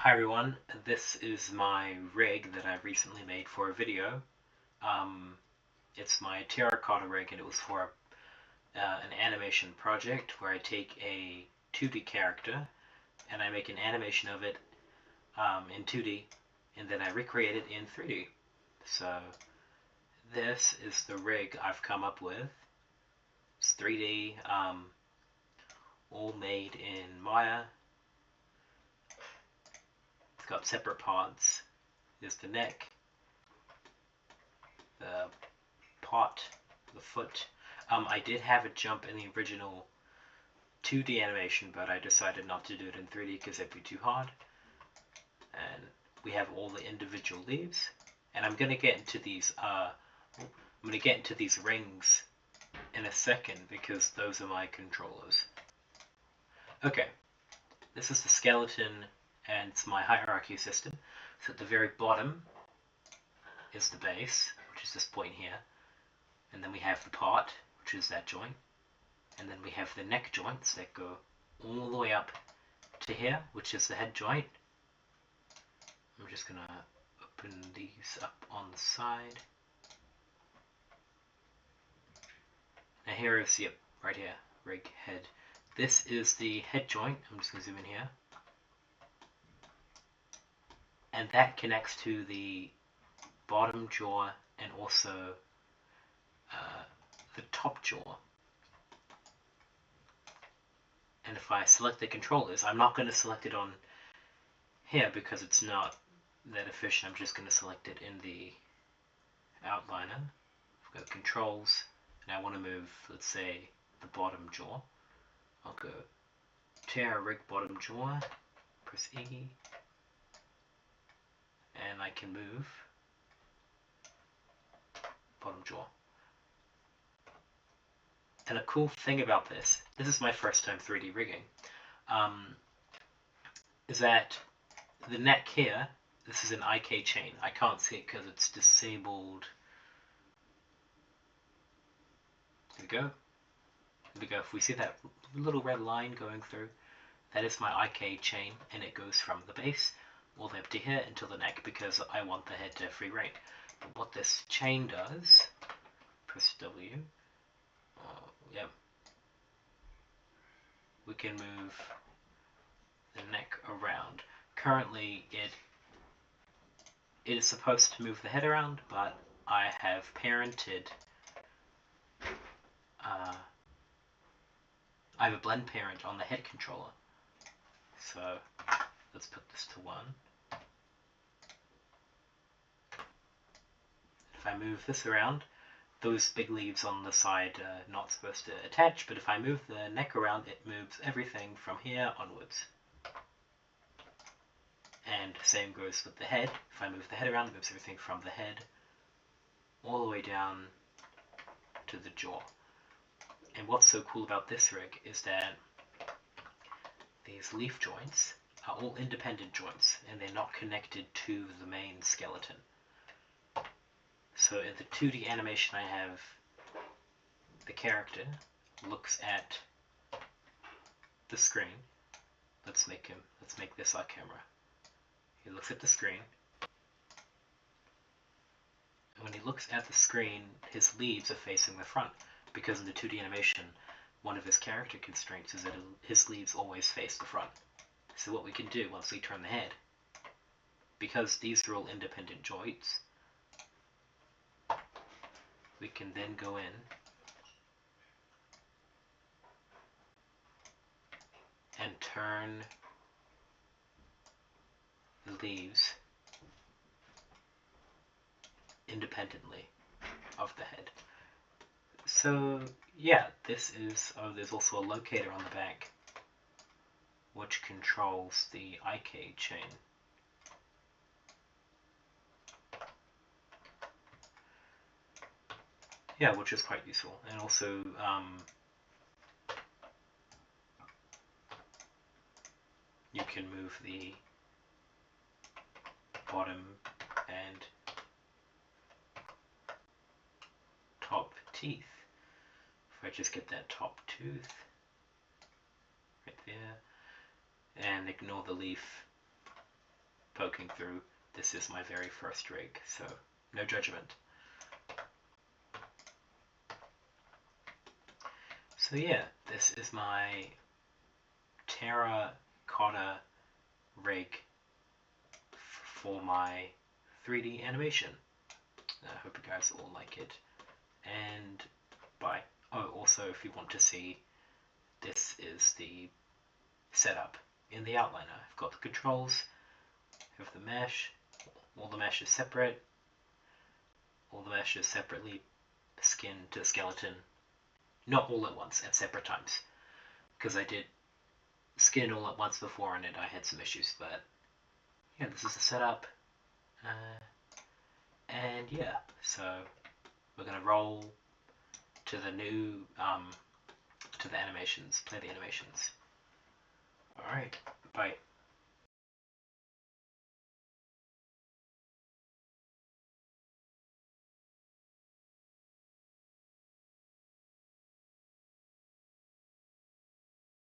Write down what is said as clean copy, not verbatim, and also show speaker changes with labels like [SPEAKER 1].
[SPEAKER 1] Hi everyone, this is my rig that I recently made for a video. It's my Tera rig, and it was for an animation project where I take a 2D character and I make an animation of it in 2D, and then I recreate it in 3D. So this is the rig I've come up with. It's 3D, all made in Maya. It's got separate parts. There's the neck, the pot, the foot. I did have it jump in the original 2D animation, but I decided not to do it in 3D because it'd be too hard. And we have all the individual leaves, and I'm gonna get into these. Rings in a second because those are my controllers. Okay, this is the skeleton, and it's my hierarchy system. So at the very bottom is the base, which is this point here, and then we have the pot, which is that joint, and then we have the neck joints that go all the way up to here, which is the head joint. I'm just gonna open these up on the side. Now here is, yep, right here, rig head. This is the head joint. I'm just gonna zoom in here. And that connects to the bottom jaw and also the top jaw. And if I select the controllers, I'm not going to select it on here because it's not that efficient. I'm just going to select it in the outliner. I've got controls, and I want to move, let's say, the bottom jaw. I'll go Tera Rig bottom jaw, press E, and I can move bottom jaw. And a cool thing about this is my first time 3D rigging, is that the neck here, this is an IK chain. I can't see it because it's disabled. There we go. There we go. If we see that little red line going through, that is my IK chain, and it goes from the base all the way up to here until the neck because I want the head to have free reign. But what this chain does, press W, yeah, we can move the neck around. Currently it is supposed to move the head around, but I have parented, I have a blend parent on the head controller. So let's put this to 1. If I move this around, those big leaves on the side are not supposed to attach, but if I move the neck around, it moves everything from here onwards. And same goes with the head. If I move the head around, it moves everything from the head all the way down to the jaw. And what's so cool about this rig is that these leaf joints are all independent joints, and they're not connected to the main skeleton. So in the 2D animation, I have the character looks at the screen. Let's make this our camera. He looks at the screen. And when he looks at the screen, his leaves are facing the front, because in the 2D animation, one of his character constraints is that his leaves always face the front. So what we can do once we turn the head, because these are all independent joints, we can then go in and turn the leaves independently of the head. So yeah, this is, there's also a locator on the back which controls the IK chain. Yeah, which is quite useful. And also you can move the bottom and top teeth. If I just get that top tooth right there and ignore the leaf poking through. This is my very first rig, so no judgment. So yeah, this is my Tera Rig for my 3D animation. I hope you guys all like it. And bye. Oh, also if you want to see, this is the setup in the outliner. I've got the controls, I have the mesh, all the mesh is separate, all the mesh is separately skin to skeleton, not all at once, at separate times, because I did skin all at once before and I had some issues, but yeah, this is the setup, and yeah, so we're going to roll to the new, to the animations, play the animations. Alright, bye.